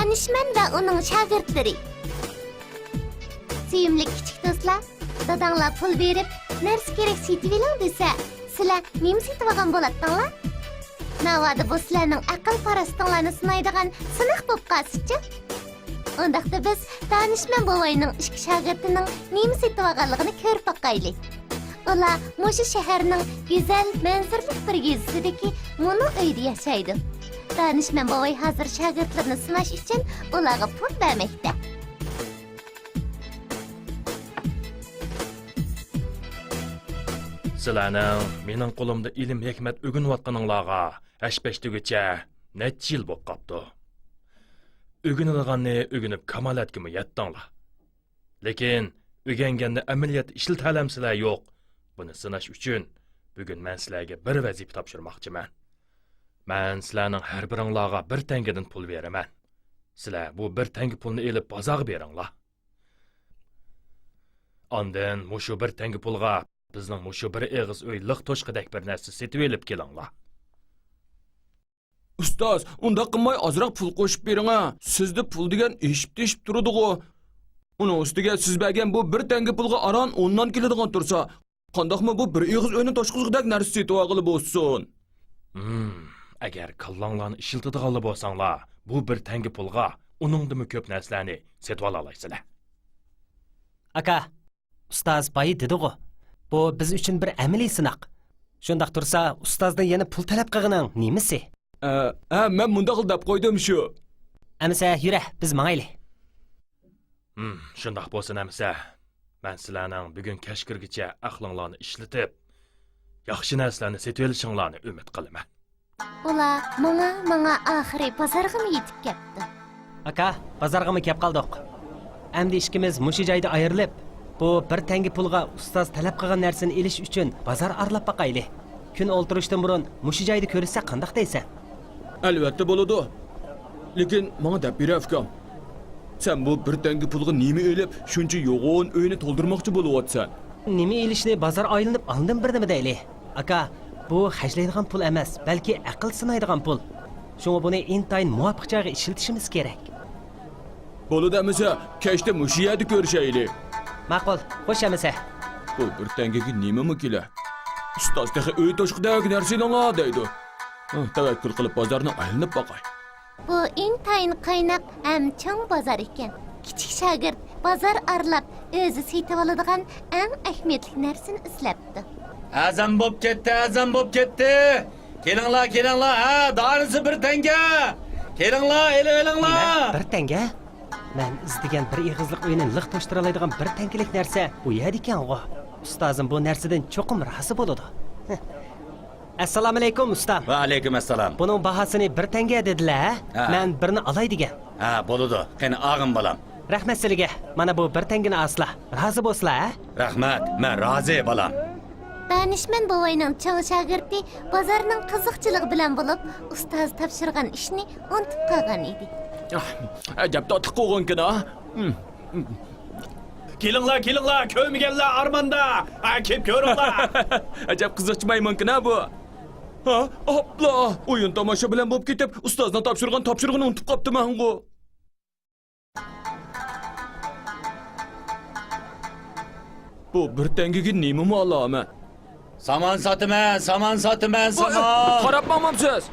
Danışman ve onun şagirdleri. Sevimli küçük dostlar, dadanglar pul verip, nersi gerek seytiveling dese, sizlar nemi seytivagan bolatdinglar? Navada bu sizlarning aql parastinglarni sinaydigan sınaq bo'lib qolsa-chi? Ondaqda biz danışman bovayning ikki shogirdining nemi seytivaganligini ko'rib boqaylik. Ular mushu shaharning go'zal manzarali bir gezisidagi mo'no uyda yashaydi. Danışman bovay hozir shogirdlarni sinash uchun ularga pul bermoqda. Sizlarning mening qo'limda ilm hikmat o'rganayotganinglarga hashpashtigacha necha yil bo'lib qopti. O'rganilganni o'rganib kamolatga yetdinglar. Lekin o'rganganda amaliyot ishlatalamsizlar yo'q. Buni sinash uchun bugun men sizlarga bir vazifa topshirmoqchiman. Men sizlarning har biringlarga 1 tangadan pul beraman. Sizlar bu 1 tanga pulni elib bozorga beringlar. Ondan mushu 1 tanga pulga bizning mushu bir eg'iz uy liq to'shqidek bir narsa setib elib kelinglar. Ustoz, unda qilmay ozroq pul qo'shib bering ha. Sizda pul degan eshib turadi-ku. Uni ustiga siz bergan bu 1 tanga pulga aron 10 dan keladigan tursa, qandoqmi bu bir eg'iz uyni to'shqizgidek narsa setib olg'ili bo'lsin. Agar kallanglarni ishiltadiganlar bo'lsanglar, bu 1 tanga pulga uningdimi ko'p narsalarni setib ola olasizlar. Aka, ustoz bayi dedi-ku. Bu biz uchun bir amaliy sinoq. Shundaq tursa, ustozdan yana pul talab qilganing nimasi? Men bunda qil deb qo'ydim shu. Amsa, yura, biz mangayli. Shundaq bo'lsin amsa. Men sizlarning bugun kashkirgacha aqlinglarni ishlatib, yaxshi narsalarni setib olishinglarni umid qilaman. Ular manga oxiri bozorga yetib ketdi. Aka, bozorga kelib qoldik. Endi ishimiz mushu joyda ayrilib, bu 1 tanga pulga ustoz talab qilgan narsani elish uchun bozor aralab boqayli. Kun o'ltirishdan burun mushu joyda ko'rsa qandoq deysan? Albatta bo'ladi. Lekin menga deb berafkan. Sen bu 1 tanga pulga nima elib, shuncha yo'g'on uyni to'ldirmoqchi bo'layotsan? Nima elishni bozor aylanib aldim bir nima deyli. Aka, bu hajlaydigan pul emas, balki aql sinaydigan pul. Shunga buni intayin muvofiq joyga ishlatishimiz kerak. Bo'ladi amasa, kechda mushu yerda ko'rishaylik. Ma'qul, xo'sh amasa. Bu 1 tangaga nima kela? Ustoz dahi uy to'shqidagi narsalar deydi. Tavakkul qilib bozorni aylanib boqay. Bu intayin qaynoq ham chong bozor ekan. Kichik shogird bozor aralab o'zi setib oladigan eng ahamiyatli narsani izlabdi. Azam bo'p ketdi. Kelinglar, ha, donisi 1 tanga. Kelinglar, elinglar. 1 tanga? Men izlagan bir eg'izlik uyini liq to'shtira oladigan 1 tangalik narsa bu yer ekan-ku. Ustozim bu narsadan cho'qim rozi bo'ladi. Assalomu alaykum usta. Va alaykum assalom. Buning bahosini 1 tanga dedilar. Men birini olay degan. Ha, bo'ladi. Qani og'im bolam. Rahmat sizlarga. Mana bu 1 tangani asla. Rozi bo'lsizlar, ha? Rahmat. Men rozi bolam. Danışman bovayning chong shogirdi bozorning qiziqchiligi bilan bo'lib, ustoz topshirgan ishni unutib qolgan edi. Ajab totib qo'ygan-ku. Kelinglar, ko'rmaganlar armonda. Kelib ko'ringlar. Ajab qiziqchimayman-ku bu. Hopla, o'yin tomosha bilan bo'lib ketib, ustozdan topshirgan topshirig'ini unutib qoptiman-ku. Bu 1 tangaga nima ma'lum? Saman sotaman. Qarabmamsiz.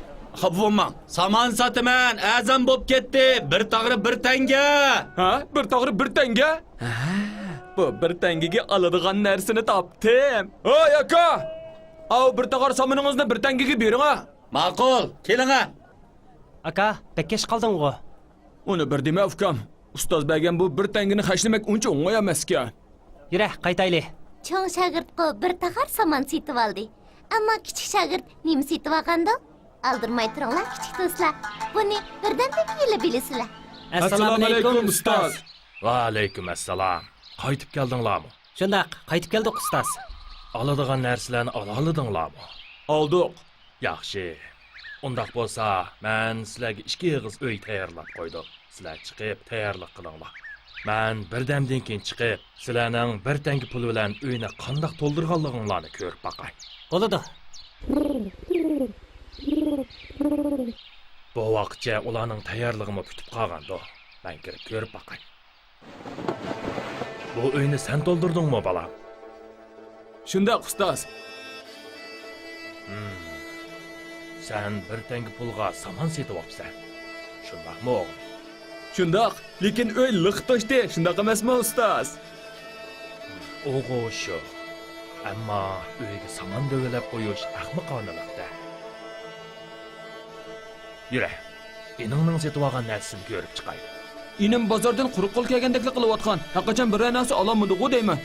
Xabvomman. Saman sotaman. Azam bo'p ketdi. 1 tog'ri 1 tanga. Ha? 1 tog'ri 1 tanga? Bu 1 tangaga oladigan narsani topdim. Hoy aka! Av 1 tog'ri somuningizni 1 tangaga bering ha. Ma'qul. Keling ha. Aka, bekkesh qolding-ku. Uni bir dema ukam. Ustoz bergan bu 1 tangani hashlamak uncha o'ng'ay emas ekan. Yura, qaytayli. Chong shogirdga 1 taqar saman setib oldi. Ammo kichik shogird nima setib olganda? Aldirmay turinglar kichik do'stlar. Buni birdaniga kelib bilasizlar. Assalomu alaykum ustoz. Va alaykum assalom. Qaytib keldinglarmi? Shundaq, qaytib keldik ustoz. Oladigan narsalarni oldinglarmi? Oldik. Yaxshi. Undaq bo'lsa, men sizlarga 2 eg'iz uy tayyorlab qo'ydim. Sizlar chiqib tayyorlik qilinglar. Men birdamdan keyin chiqib, sizlarning 1 tanga pul bilan uyni qanday to'ldirganliginglarni ko'rib boqay. Bo'ladi. Bu vaqtcha ularning tayyorlig'ini kutib qolgandi. Men kirib ko'rib boqay. Bu uyni sen to'ldirdingmi, bolam? Shundoq ustoz. Sen bir tanga pulga saman setib olibsan. Shundaqmi o'g'lim? Shundoq, lekin uy liq toshdi. Shundoq emasmi ustoz? O'g'il shu. Ammo uyga saman dövelab qo'yish ahmoqonalikda. Yura, eningning setib olgan narsasini ko'rib chiqay. Inim bozordan quruq qo'l kelgandekli qilyotgan. Haqqachon bir narsa ololmadi-ku deyman.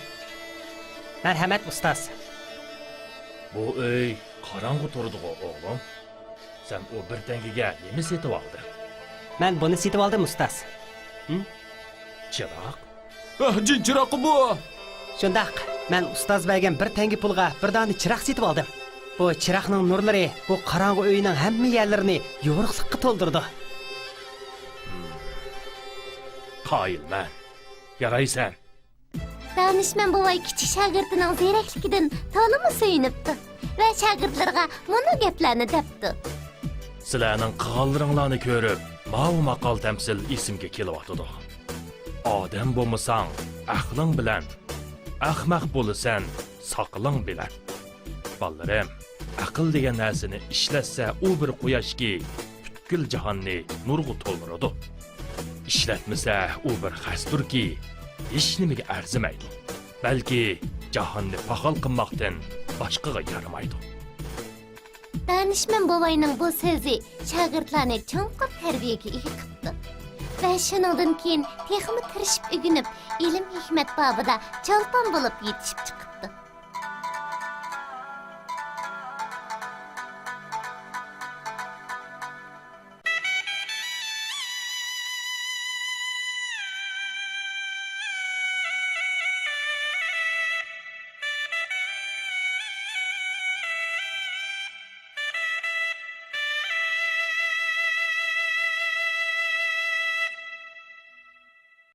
Marhamat ustoz. Bu uy qorong'u turdi-ku, o'g'lim. Sen o bir tangaga nima setib olding? Men buni setib oldim ustoz. Chiroq? Jin chiroqi bu. Shundaq, men ustoz bergan bir tanga pulga bir dona chiroq setib oldim. Bu chiroqning nurlari bu qorong'u uyning hamma yerlarini yorug'likqa to'ldirdi. Qoyilman. Yaraysan. Danishmand buvay kichik shogirdining zerakligidan to'limi suyunibdi va shogirdlarga mana gaplarni debdi. Sizlarning qilganlaringlarni ko'rib, ma'lum maqol tamsil esimga kelyotdi. Odam bo'lmasang, aqling bilan, ahmaq bo'lasan, saqling bilan. Bolarim, aql degan narsani ishlatsa, u bir quyoshki butkul jahonni nurga to'ldiradi. Ishlatmasa, u bir xasturki hech nimaga arzimaydi. Balki jahonni pahol qilmoqdan boshqaga yaramaydi. Danishmand buvayning bu so'zi shogirdlarni chonqur tarbiyaga ega qildi. Va shundan keyin texmi tirishib o'rganib, ilm hikmat babida chalpon bo'lib yetishib chiqdi.